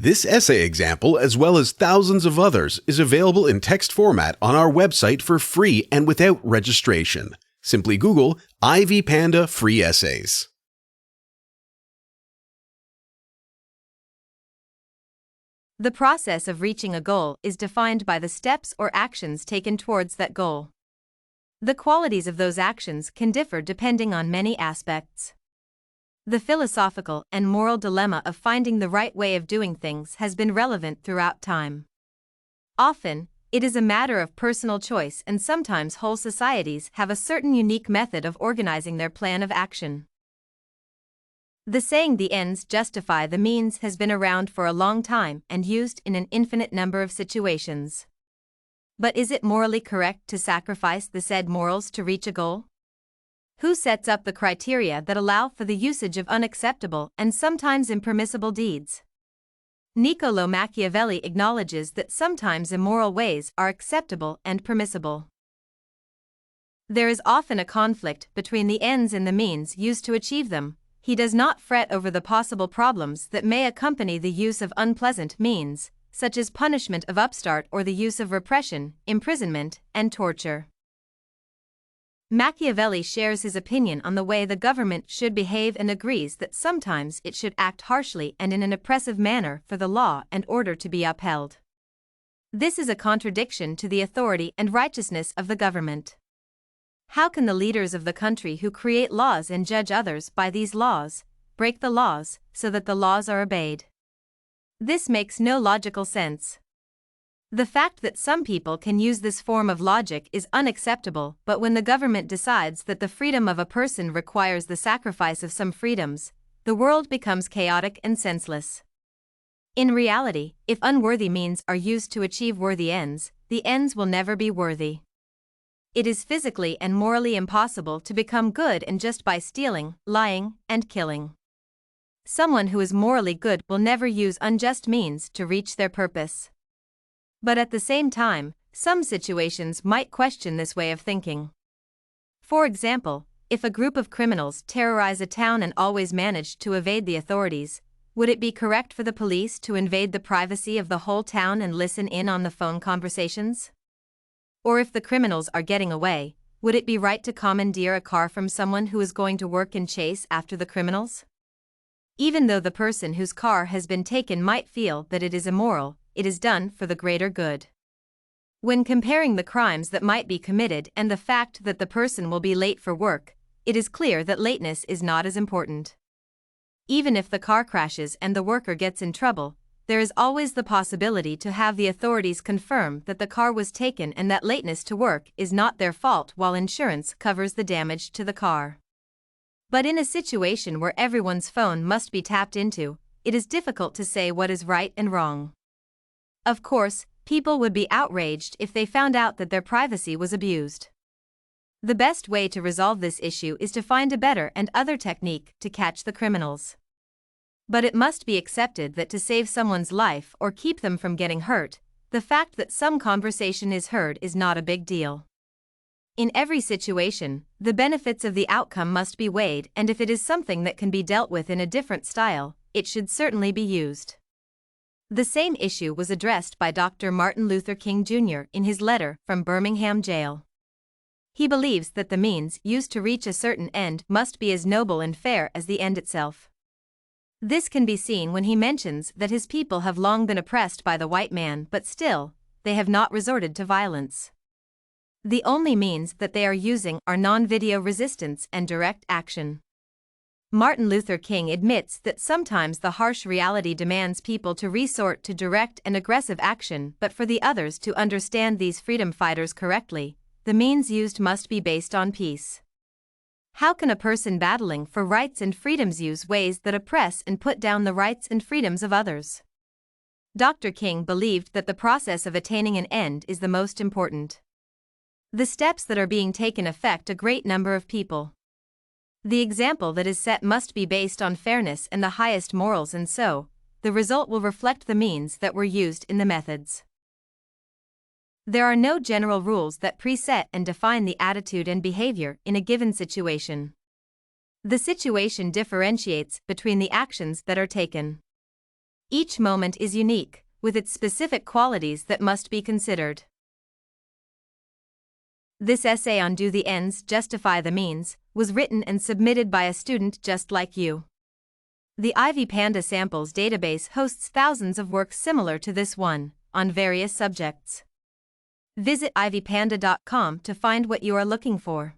This essay example, as well as thousands of others, is available in text format on our website for free and without registration. Simply Google Ivy Panda Free Essays. The process of reaching a goal is defined by the steps or actions taken towards that goal. The qualities of those actions can differ depending on many aspects. The philosophical and moral dilemma of finding the right way of doing things has been relevant throughout time. Often, it is a matter of personal choice, and sometimes whole societies have a certain unique method of organizing their plan of action. The saying "the ends justify the means" has been around for a long time and used in an infinite number of situations. But is it morally correct to sacrifice the said morals to reach a goal? Who sets up the criteria that allow for the usage of unacceptable and sometimes impermissible deeds? Niccolò Machiavelli acknowledges that sometimes immoral ways are acceptable and permissible. There is often a conflict between the ends and the means used to achieve them. He does not fret over the possible problems that may accompany the use of unpleasant means, such as punishment of upstart or the use of repression, imprisonment, and torture. Machiavelli shares his opinion on the way the government should behave and agrees that sometimes it should act harshly and in an oppressive manner for the law and order to be upheld. This is a contradiction to the authority and righteousness of the government. How can the leaders of the country who create laws and judge others by these laws break the laws so that the laws are obeyed? This makes no logical sense. The fact that some people can use this form of logic is unacceptable, but when the government decides that the freedom of a person requires the sacrifice of some freedoms, the world becomes chaotic and senseless. In reality, if unworthy means are used to achieve worthy ends, the ends will never be worthy. It is physically and morally impossible to become good and just by stealing, lying, and killing. Someone who is morally good will never use unjust means to reach their purpose. But at the same time, some situations might question this way of thinking. For example, if a group of criminals terrorize a town and always manage to evade the authorities, would it be correct for the police to invade the privacy of the whole town and listen in on the phone conversations? Or if the criminals are getting away, would it be right to commandeer a car from someone who is going to work and chase after the criminals? Even though the person whose car has been taken might feel that it is immoral, it is done for the greater good. When comparing the crimes that might be committed and the fact that the person will be late for work, it is clear that lateness is not as important. Even if the car crashes and the worker gets in trouble, there is always the possibility to have the authorities confirm that the car was taken and that lateness to work is not their fault while insurance covers the damage to the car. But in a situation where everyone's phone must be tapped into, it is difficult to say what is right and wrong. Of course, people would be outraged if they found out that their privacy was abused. The best way to resolve this issue is to find a better and other technique to catch the criminals. But it must be accepted that to save someone's life or keep them from getting hurt, the fact that some conversation is heard is not a big deal. In every situation, the benefits of the outcome must be weighed, and if it is something that can be dealt with in a different style, it should certainly be used. The same issue was addressed by Dr. Martin Luther King Jr. in his letter from Birmingham jail. He believes that the means used to reach a certain end must be as noble and fair as the end itself. This can be seen when he mentions that his people have long been oppressed by the white man, but still, they have not resorted to violence. The only means that they are using are non-video resistance and direct action. Martin Luther King admits that sometimes the harsh reality demands people to resort to direct and aggressive action, but for the others to understand these freedom fighters correctly, the means used must be based on peace. How can a person battling for rights and freedoms use ways that oppress and put down the rights and freedoms of others? Dr. King believed that the process of attaining an end is the most important. The steps that are being taken affect a great number of people. The example that is set must be based on fairness and the highest morals, and so, the result will reflect the means that were used in the methods. There are no general rules that preset and define the attitude and behavior in a given situation. The situation differentiates between the actions that are taken. Each moment is unique, with its specific qualities that must be considered. This essay on Do the Ends Justify the Means was written and submitted by a student just like you. The Ivy Panda Samples database hosts thousands of works similar to this one, on various subjects. Visit ivypanda.com to find what you are looking for.